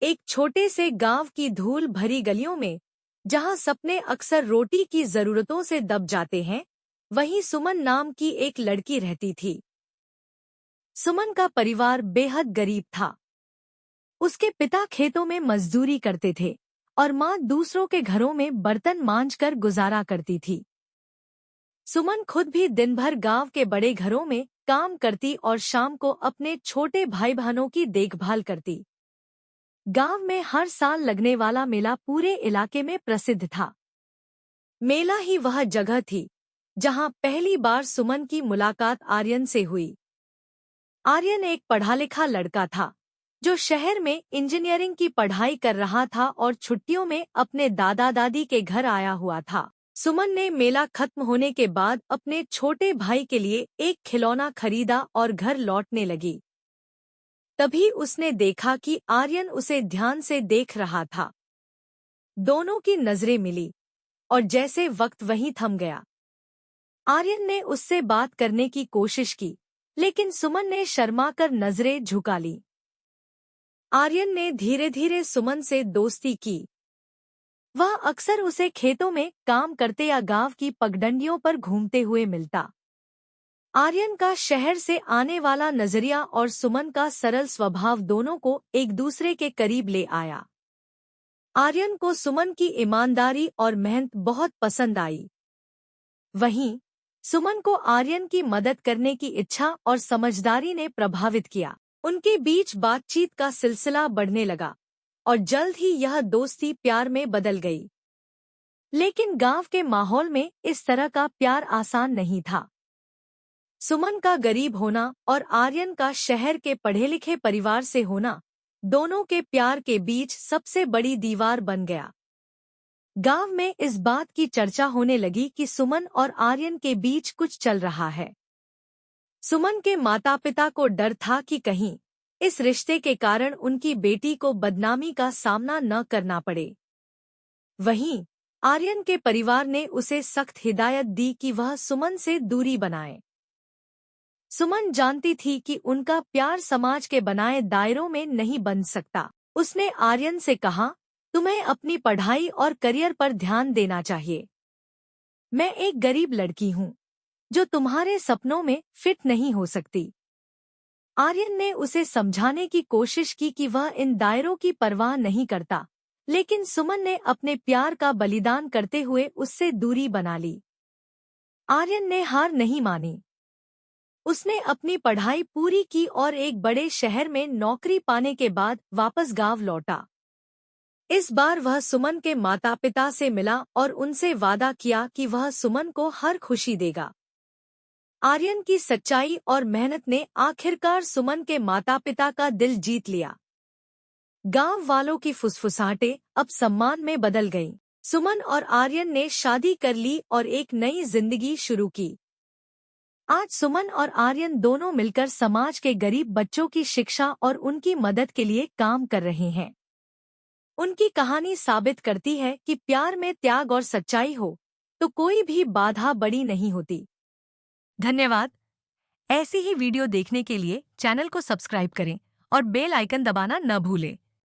एक छोटे से गांव की धूल भरी गलियों में, जहां सपने अक्सर रोटी की जरूरतों से दब जाते हैं, वहीं सुमन नाम की एक लड़की रहती थी। सुमन का परिवार बेहद गरीब था। उसके पिता खेतों में मजदूरी करते थे और माँ दूसरों के घरों में बर्तन मांजकर गुजारा करती थी। सुमन खुद भी दिन भर गांव के बड़े घरों में काम करती और शाम को अपने छोटे भाई बहनों की देखभाल करती। गांव में हर साल लगने वाला मेला पूरे इलाके में प्रसिद्ध था। मेला ही वह जगह थी जहां पहली बार सुमन की मुलाकात आर्यन से हुई। आर्यन एक पढ़ा लिखा लड़का था जो शहर में इंजीनियरिंग की पढ़ाई कर रहा था और छुट्टियों में अपने दादा दादी के घर आया हुआ था। सुमन ने मेला खत्म होने के बाद अपने छोटे भाई के लिए एक खिलौना खरीदा और घर लौटने लगी। तभी उसने देखा कि आर्यन उसे ध्यान से देख रहा था। दोनों की नजरें मिली और जैसे वक्त वहीं थम गया। आर्यन ने उससे बात करने की कोशिश की, लेकिन सुमन ने शर्माकर नजरें झुका ली। आर्यन ने धीरे धीरे सुमन से दोस्ती की। वह अक्सर उसे खेतों में काम करते या गांव की पगडंडियों पर घूमते हुए मिलता। आर्यन का शहर से आने वाला नजरिया और सुमन का सरल स्वभाव दोनों को एक दूसरे के करीब ले आया। आर्यन को सुमन की ईमानदारी और मेहनत बहुत पसंद आई। वहीं सुमन को आर्यन की मदद करने की इच्छा और समझदारी ने प्रभावित किया। उनके बीच बातचीत का सिलसिला बढ़ने लगा और जल्द ही यह दोस्ती प्यार में बदल गई। लेकिन गांव के माहौल में इस तरह का प्यार आसान नहीं था। सुमन का गरीब होना और आर्यन का शहर के पढ़े लिखे परिवार से होना दोनों के प्यार के बीच सबसे बड़ी दीवार बन गया। गांव में इस बात की चर्चा होने लगी कि सुमन और आर्यन के बीच कुछ चल रहा है। सुमन के माता पिता को डर था कि कहीं इस रिश्ते के कारण उनकी बेटी को बदनामी का सामना न करना पड़े। वहीं आर्यन के परिवार ने उसे सख्त हिदायत दी कि वह सुमन से दूरी बनाए। सुमन जानती थी कि उनका प्यार समाज के बनाए दायरों में नहीं बन सकता। उसने आर्यन से कहा, तुम्हें अपनी पढ़ाई और करियर पर ध्यान देना चाहिए। मैं एक गरीब लड़की हूँ जो तुम्हारे सपनों में फिट नहीं हो सकती। आर्यन ने उसे समझाने की कोशिश की कि वह इन दायरों की परवाह नहीं करता, लेकिन सुमन ने अपने प्यार का बलिदान करते हुए उससे दूरी बना ली। आर्यन ने हार नहीं मानी। उसने अपनी पढ़ाई पूरी की और एक बड़े शहर में नौकरी पाने के बाद वापस गांव लौटा। इस बार वह सुमन के माता पिता से मिला और उनसे वादा किया कि वह सुमन को हर खुशी देगा। आर्यन की सच्चाई और मेहनत ने आखिरकार सुमन के माता पिता का दिल जीत लिया। गांव वालों की फुसफुसाहटें अब सम्मान में बदल गईं। सुमन और आर्यन ने शादी कर ली और एक नई जिंदगी शुरू की। आज सुमन और आर्यन दोनों मिलकर समाज के गरीब बच्चों की शिक्षा और उनकी मदद के लिए काम कर रहे हैं। उनकी कहानी साबित करती है कि प्यार में त्याग और सच्चाई हो तो कोई भी बाधा बड़ी नहीं होती। धन्यवाद। ऐसी ही वीडियो देखने के लिए चैनल को सब्सक्राइब करें और बेल आइकन दबाना न भूलें।